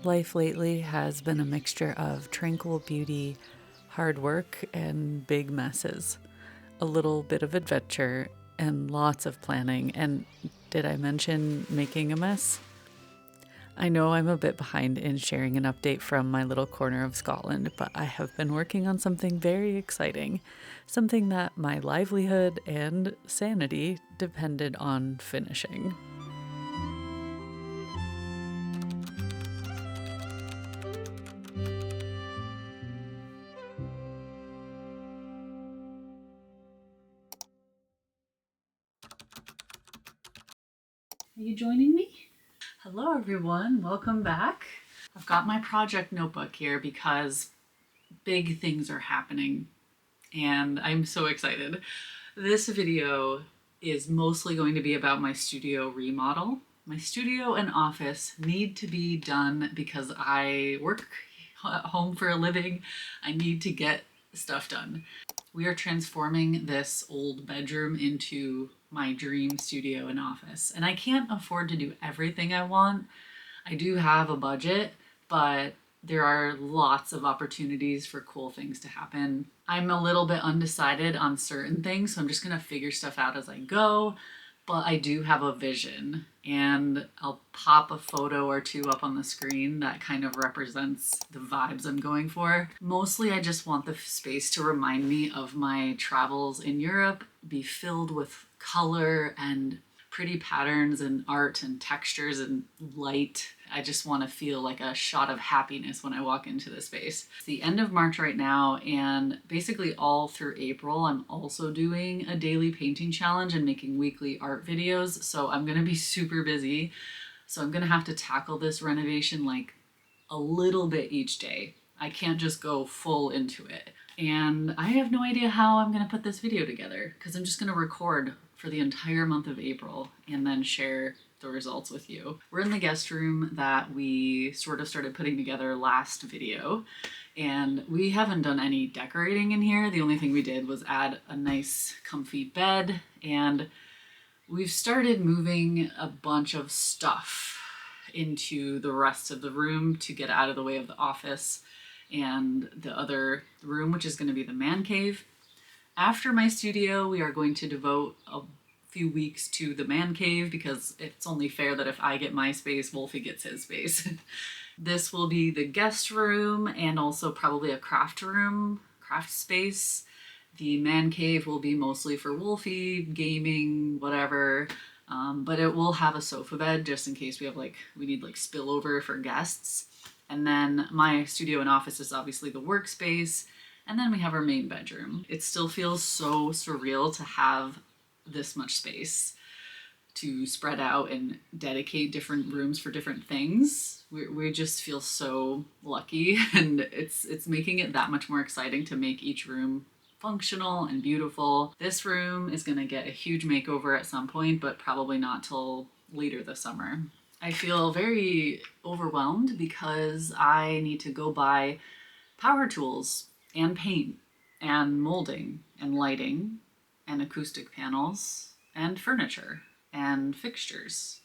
Life lately has been a mixture of tranquil beauty, hard work, and big messes. A little bit of adventure and lots of planning. And did I mention making a mess? I know I'm a bit behind in sharing an update from my little corner of Scotland, but I have been working on something very exciting, something that my livelihood and sanity depended on finishing. Are you joining me? Hello everyone, welcome back. I've got my project notebook here because big things are happening and I'm so excited. This video is mostly going to be about my studio remodel. My studio and office need to be done because I work at home for a living. I need to get stuff done. We are transforming this old bedroom into my dream studio and office. And I can't afford to do everything I want. I do have a budget, but there are lots of opportunities for cool things to happen. I'm a little bit undecided on certain things, so I'm just gonna figure stuff out as I go. But I do have a vision, and I'll pop a photo or two up on the screen that kind of represents the vibes I'm going for. Mostly I just want the space to remind me of my travels in Europe, be filled with color and pretty patterns and art and textures and light. I just want to feel like a shot of happiness when I walk into the space. It's the end of March right now, and basically all through April, I'm also doing a daily painting challenge and making weekly art videos. So I'm going to be super busy. So I'm going to have to tackle this renovation like a little bit each day. I can't just go full into it. And I have no idea how I'm going to put this video together because I'm just going to record for the entire month of April and then share the results with you. We're in the guest room that we sort of started putting together last video, and we haven't done any decorating in here. The only thing we did was add a nice comfy bed, and we've started moving a bunch of stuff into the rest of the room to get out of the way of the office and the other room, which is going to be the man cave. After my studio, we are going to devote a few weeks to the man cave because it's only fair that if I get my space, Wolfie gets his space. This will be the guest room and also probably a craft room, craft space. The man cave will be mostly for Wolfie, gaming, whatever. But it will have a sofa bed just in case we need spillover for guests. And then my studio and office is obviously the workspace. And then we have our main bedroom. It still feels so surreal to have this much space to spread out and dedicate different rooms for different things. We just feel so lucky, and it's making it that much more exciting to make each room functional and beautiful. This room is gonna get a huge makeover at some point, but probably not till later this summer. I feel very overwhelmed because I need to go buy power tools and paint and molding and lighting and acoustic panels and furniture and fixtures.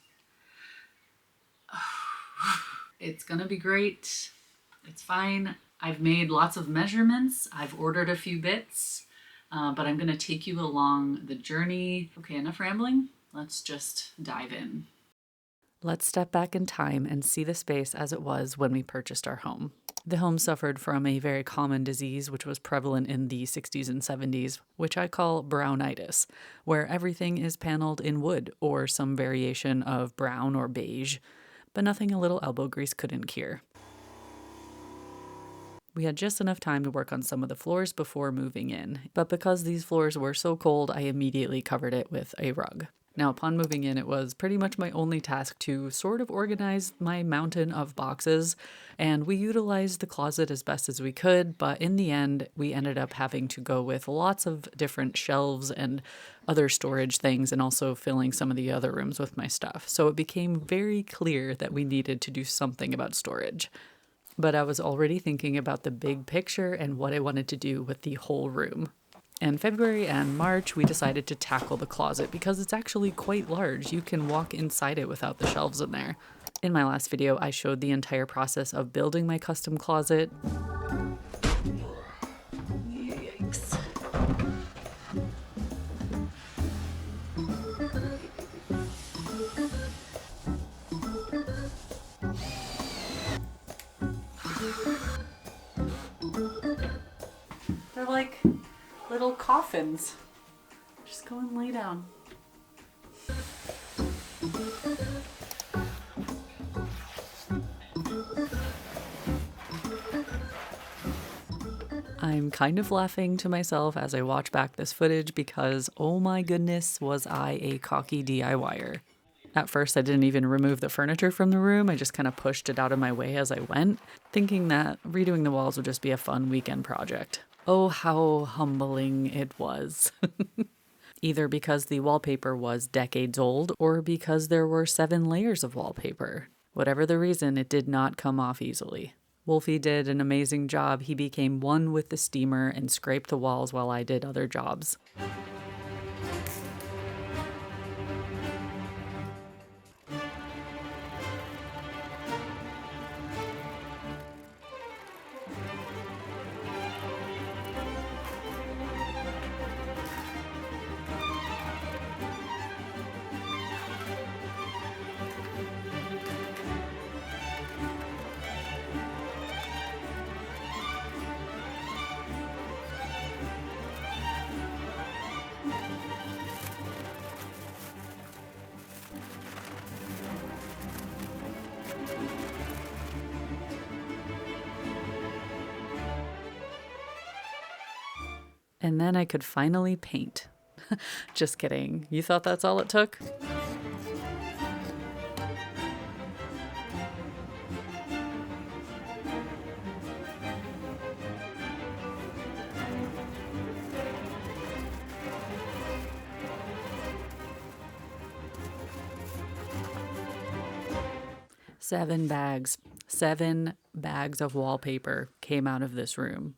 It's gonna be great. It's fine. I've made lots of measurements. I've ordered a few bits, but I'm gonna take you along the journey. Okay, enough rambling. Let's just dive in. Let's step back in time and see the space as it was when we purchased our home. The home suffered from a very common disease which was prevalent in the 60s and 70s, which I call brownitis, where everything is paneled in wood or some variation of brown or beige, but nothing a little elbow grease couldn't cure. We had just enough time to work on some of the floors before moving in, but because these floors were so cold, I immediately covered it with a rug. Now, upon moving in, it was pretty much my only task to sort of organize my mountain of boxes, and we utilized the closet as best as we could, but in the end, we ended up having to go with lots of different shelves and other storage things, and also filling some of the other rooms with my stuff. So it became very clear that we needed to do something about storage. But I was already thinking about the big picture and what I wanted to do with the whole room. In February and March, we decided to tackle the closet because it's actually quite large. You can walk inside it without the shelves in there. In my last video, I showed the entire process of building my custom closet. Yikes. They're like little coffins. Just go and lay down. I'm kind of laughing to myself as I watch back this footage because, oh my goodness, was I a cocky DIYer. At first, I didn't even remove the furniture from the room. I just kind of pushed it out of my way as I went, thinking that redoing the walls would just be a fun weekend project. Oh, how humbling it was. Either because the wallpaper was decades old or because there were 7 layers of wallpaper. Whatever the reason, it did not come off easily. Wolfie did an amazing job. He became one with the steamer and scraped the walls while I did other jobs. And then I could finally paint. Just kidding. You thought that's all it took? Seven bags of wallpaper came out of this room.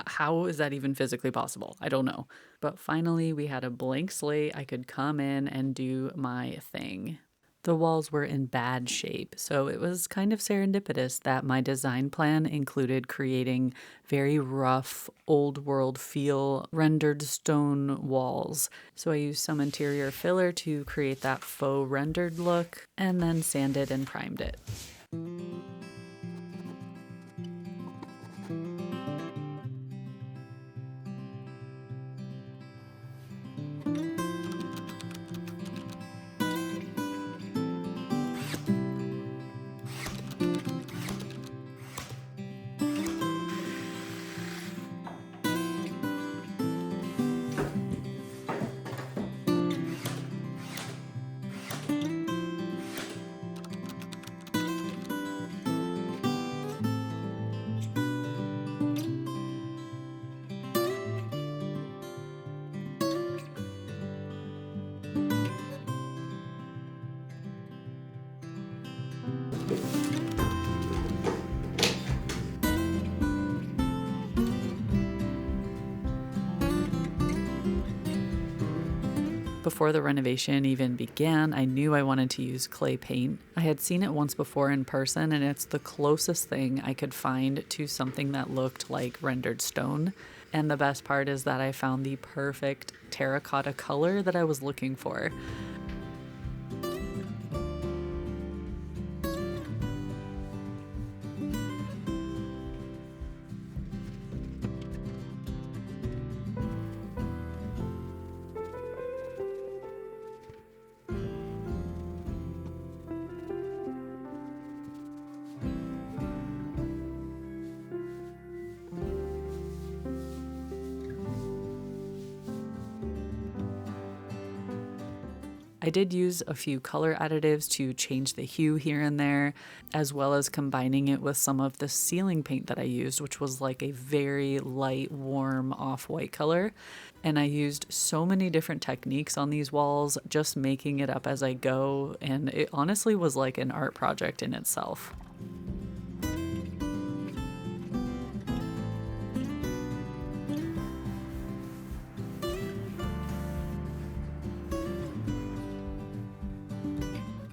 How is that even physically possible? I don't know. But finally, we had a blank slate. I could come in and do my thing. The walls were in bad shape, so it was kind of serendipitous that my design plan included creating very rough, old world feel rendered stone walls. So I used some interior filler to create that faux rendered look, and then sanded and primed it. Before the renovation even began, I knew I wanted to use clay paint. I had seen it once before in person, and it's the closest thing I could find to something that looked like rendered stone. And the best part is that I found the perfect terracotta color that I was looking for. I did use a few color additives to change the hue here and there, as well as combining it with some of the ceiling paint that I used, which was like a very light, warm, off-white color. And I used so many different techniques on these walls, just making it up as I go, and it honestly was like an art project in itself.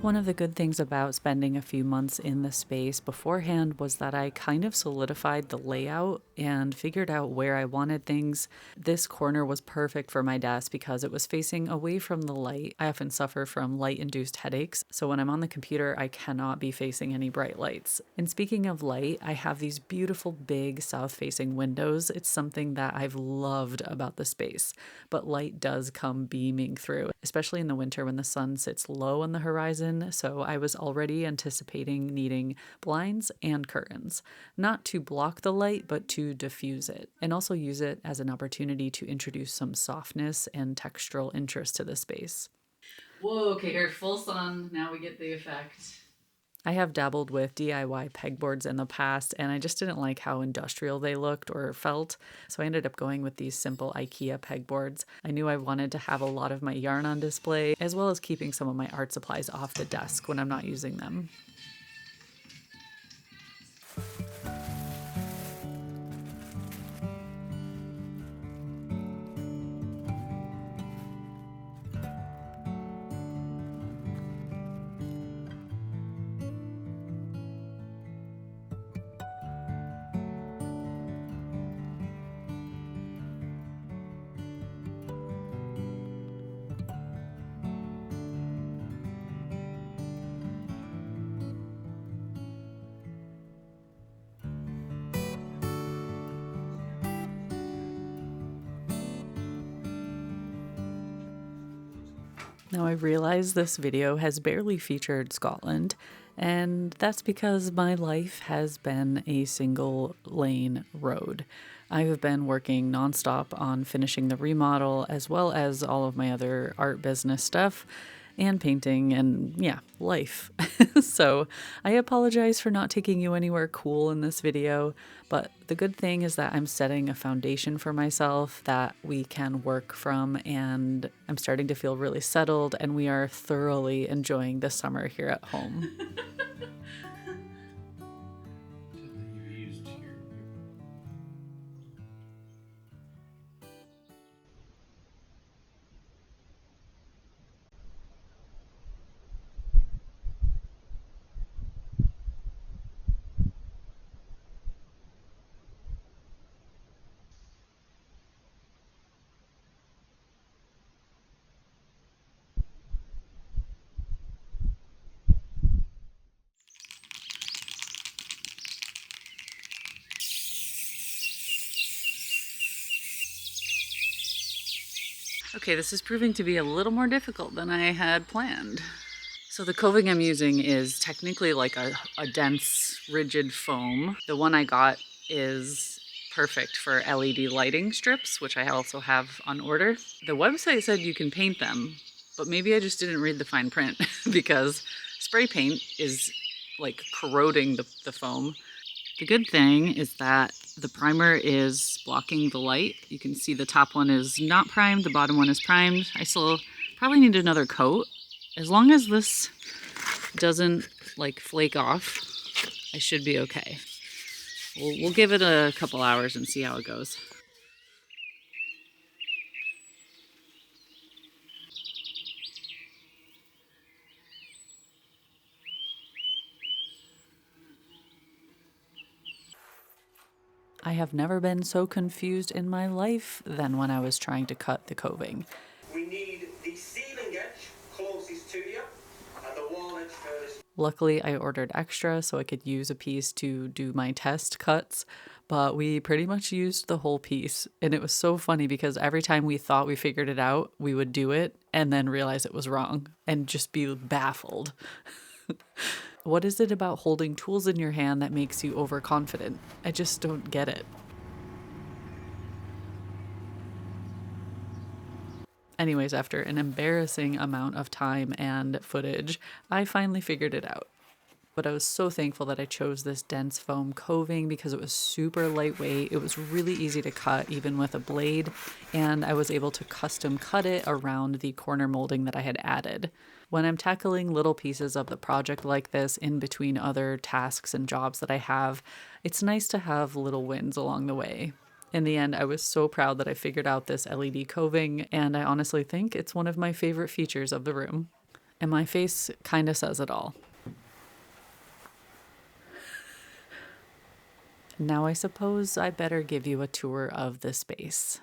One of the good things about spending a few months in the space beforehand was that I kind of solidified the layout and figured out where I wanted things. This corner was perfect for my desk because it was facing away from the light. I often suffer from light-induced headaches, so when I'm on the computer, I cannot be facing any bright lights. And speaking of light, I have these beautiful big south-facing windows. It's something that I've loved about the space, but light does come beaming through, especially in the winter when the sun sits low on the horizon. So I was already anticipating needing blinds and curtains, not to block the light, but to diffuse it, and also use it as an opportunity to introduce some softness and textural interest to the space. Whoa, okay, here, full sun. Now we get the effect. I have dabbled with DIY pegboards in the past, and I just didn't like how industrial they looked or felt, so I ended up going with these simple IKEA pegboards. I knew I wanted to have a lot of my yarn on display, as well as keeping some of my art supplies off the desk when I'm not using them. Now, I realize this video has barely featured Scotland, and that's because my life has been a single lane road. I've been working nonstop on finishing the remodel as well as all of my other art business stuff and painting and, yeah, life. So I apologize for not taking you anywhere cool in this video, but the good thing is that I'm setting a foundation for myself that we can work from, and I'm starting to feel really settled, and we are thoroughly enjoying the summer here at home. Okay, this is proving to be a little more difficult than I had planned. So the coving I'm using is technically like a dense, rigid foam. The one I got is perfect for LED lighting strips, which I also have on order. The website said you can paint them, but maybe I just didn't read the fine print because spray paint is like corroding the foam. The good thing is that the primer is blocking the light. You can see the top one is not primed, the bottom one is primed. I still probably need another coat. As long as this doesn't like flake off, I should be okay. We'll give it a couple hours and see how it goes. I have never been so confused in my life than when I was trying to cut the coving. We need the ceiling edge closest to you and the wall edge furthest. Luckily, I ordered extra so I could use a piece to do my test cuts, but we pretty much used the whole piece. And it was so funny because every time we thought we figured it out, we would do it and then realize it was wrong and just be baffled. What is it about holding tools in your hand that makes you overconfident? I just don't get it. Anyways, after an embarrassing amount of time and footage, I finally figured it out. But I was so thankful that I chose this dense foam coving because it was super lightweight. It was really easy to cut even with a blade, and I was able to custom cut it around the corner molding that I had added. When I'm tackling little pieces of the project like this in between other tasks and jobs that I have, it's nice to have little wins along the way. In the end, I was so proud that I figured out this LED coving, and I honestly think it's one of my favorite features of the room. And my face kind of says it all. Now I suppose I better give you a tour of the space.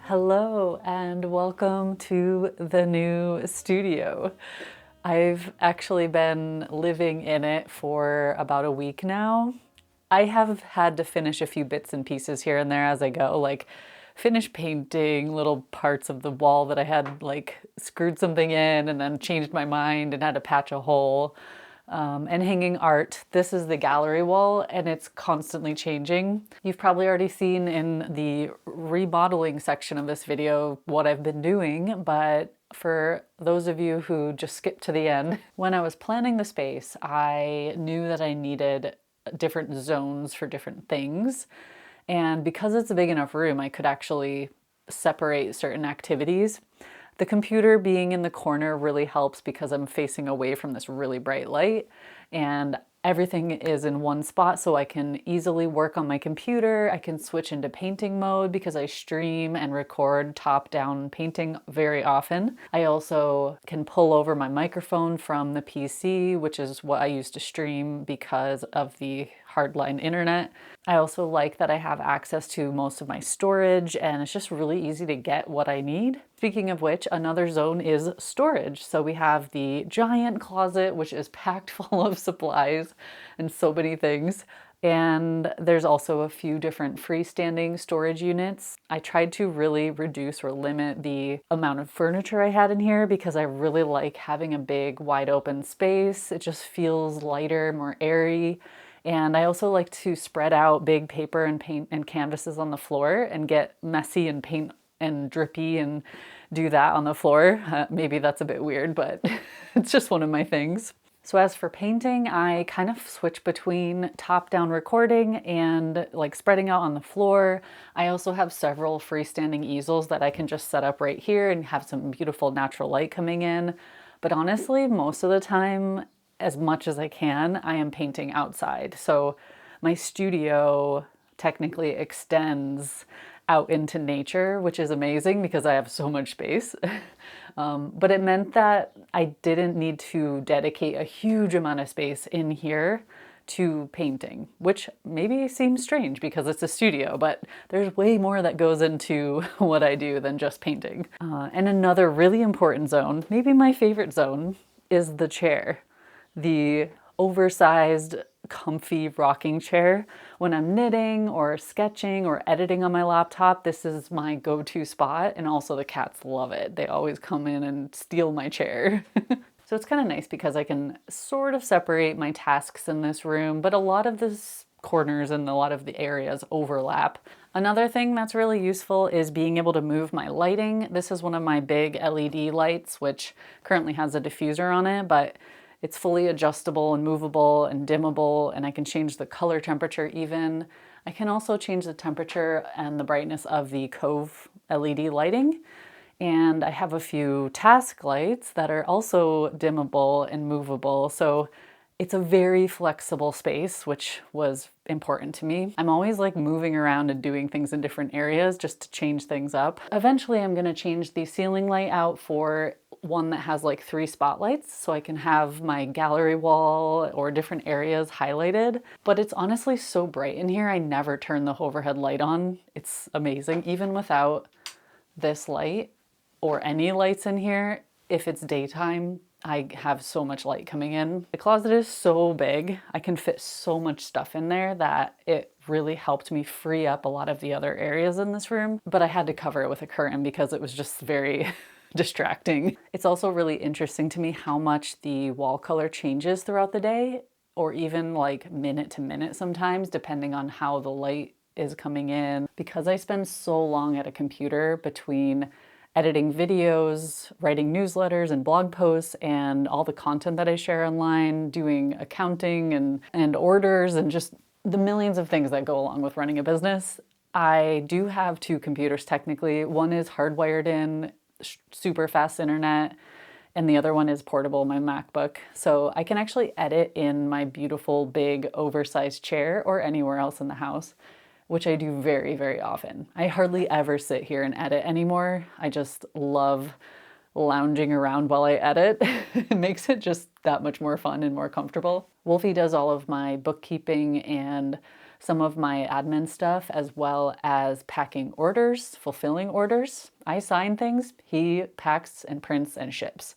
Hello and welcome to the new studio. I've actually been living in it for about a week now. I have had to finish a few bits and pieces here and there as I go, like finish painting little parts of the wall that I had like screwed something in and then changed my mind and had to patch a hole. And hanging art. This is the gallery wall and it's constantly changing. You've probably already seen in the remodeling section of this video what I've been doing, but for those of you who just skipped to the end, when I was planning the space, I knew that I needed different zones for different things. And because it's a big enough room, I could actually separate certain activities. The computer being in the corner really helps because I'm facing away from this really bright light and everything is in one spot, so I can easily work on my computer. I can switch into painting mode because I stream and record top-down painting very often. I also can pull over my microphone from the PC, which is what I use to stream because of the hardline internet. I also like that I have access to most of my storage and it's just really easy to get what I need. Speaking of which, another zone is storage. So we have the giant closet, which is packed full of supplies and so many things. And there's also a few different freestanding storage units. I tried to really reduce or limit the amount of furniture I had in here because I really like having a big wide open space. It just feels lighter, more airy. And I also like to spread out big paper and paint and canvases on the floor and get messy and paint and drippy and do that on the floor. Maybe that's a bit weird, but it's just one of my things. So as for painting, I kind of switch between top-down recording and like spreading out on the floor. I also have several freestanding easels that I can just set up right here and have some beautiful natural light coming in. But honestly, most of the time, as much as I can, I am painting outside. So my studio technically extends out into nature, which is amazing because I have so much space. But it meant that I didn't need to dedicate a huge amount of space in here to painting, which maybe seems strange because it's a studio, but there's way more that goes into what I do than just painting. And another really important zone, maybe my favorite zone, is the chair. The oversized, comfy rocking chair. When I'm knitting or sketching or editing on my laptop, this is my go-to spot, and also the cats love it. They always come in and steal my chair. So it's kind of nice because I can sort of separate my tasks in this room, but a lot of the corners and a lot of the areas overlap. Another thing that's really useful is being able to move my lighting. This is one of my big LED lights, which currently has a diffuser on it, but it's fully adjustable and movable and dimmable, and I can change the color temperature even. I can also change the temperature and the brightness of the Cove LED lighting. And I have a few task lights that are also dimmable and movable. So it's a very flexible space, which was important to me. I'm always like moving around and doing things in different areas just to change things up. Eventually I'm gonna change the ceiling light out for one that has like 3 spotlights so I can have my gallery wall or different areas highlighted. But it's honestly so bright in here, I never turn the overhead light on. It's amazing. Even without this light or any lights in here, if it's daytime, I have so much light coming in. The closet is so big. I can fit so much stuff in there that it really helped me free up a lot of the other areas in this room. But I had to cover it with a curtain because it was just very distracting. It's also really interesting to me how much the wall color changes throughout the day, or even like minute to minute sometimes, depending on how the light is coming in. Because I spend so long at a computer between editing videos, writing newsletters and blog posts, and all the content that I share online, doing accounting and orders, and just the millions of things that go along with running a business. I do have two computers technically. One is hardwired in, super fast internet, and the other one is portable, my MacBook. So I can actually edit in my beautiful, big, oversized chair or anywhere else in the house, which I do very, very often. I hardly ever sit here and edit anymore. I just love lounging around while I edit. It makes it just that much more fun and more comfortable. Wolfie does all of my bookkeeping and some of my admin stuff, as well as packing orders, fulfilling orders. I sign things, he packs and prints and ships,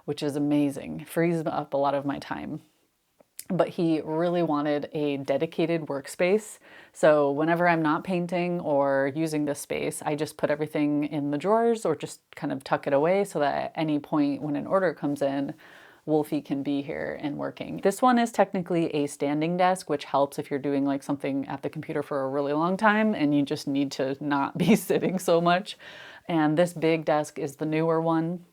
which is amazing. Frees up a lot of my time. But he really wanted a dedicated workspace. So whenever I'm not painting or using this space, I just put everything in the drawers or just kind of tuck it away so that at any point when an order comes in, Wolfie can be here and working. This one is technically a standing desk, which helps if you're doing like something at the computer for a really long time and you just need to not be sitting so much. And this big desk is the newer one.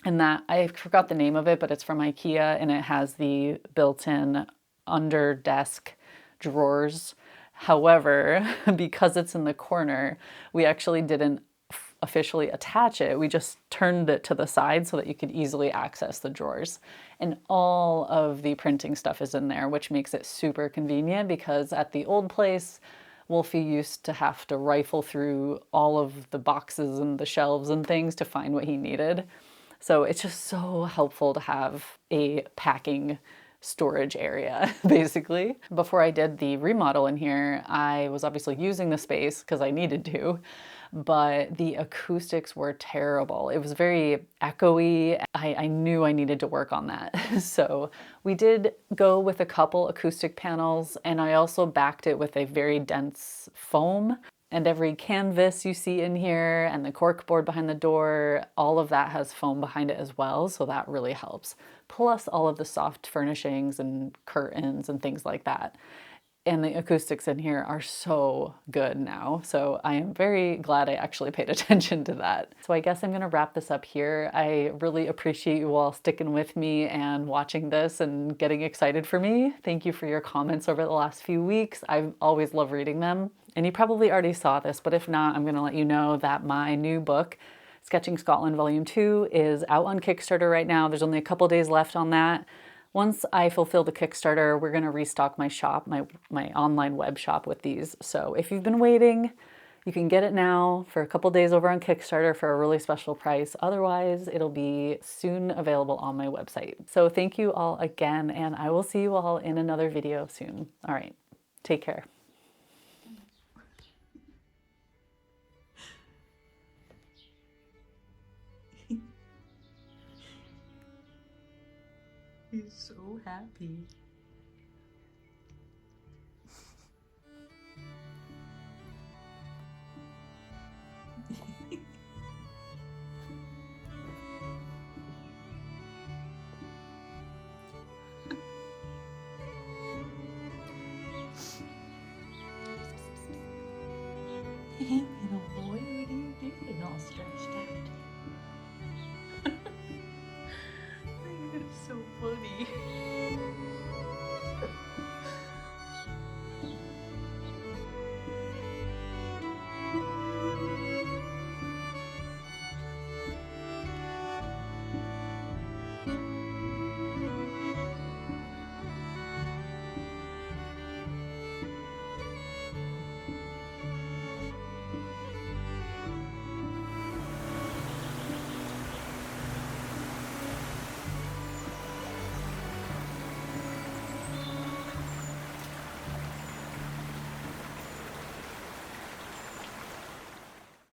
And that, I forgot the name of it, but it's from IKEA and it has the built-in under desk drawers. However, because it's in the corner, we actually didn't officially attach it. We just turned it to the side so that you could easily access the drawers. And all of the printing stuff is in there, which makes it super convenient because at the old place, Wolfie used to have to rifle through all of the boxes and the shelves and things to find what he needed. So it's just so helpful to have a packing storage area, basically. Before I did the remodel in here, I was obviously using the space because I needed to, but the acoustics were terrible. It was very echoey. I knew I needed to work on that. So we did go with a couple acoustic panels, and I also backed it with a very dense foam. And every canvas you see in here and the cork board behind the door, all of that has foam behind it as well, so that really helps. Plus all of the soft furnishings and curtains and things like that. And the acoustics in here are so good now. So I am very glad I actually paid attention to that. So I guess I'm gonna wrap this up here. I really appreciate you all sticking with me and watching this and getting excited for me. Thank you for your comments over the last few weeks. I always love reading them. And you probably already saw this, but if not, I'm gonna let you know that my new book, Sketching Scotland Volume 2, is out on Kickstarter right now. There's only a couple days left on that. Once I fulfill the Kickstarter, we're gonna restock my shop, my online web shop with these. So if you've been waiting, you can get it now for a couple days over on Kickstarter for a really special price. Otherwise, it'll be soon available on my website. So thank you all again, and I will see you all in another video soon. All right, take care. He's so happy. Hey, little boy, what are you doing all stretched out? You're so funny.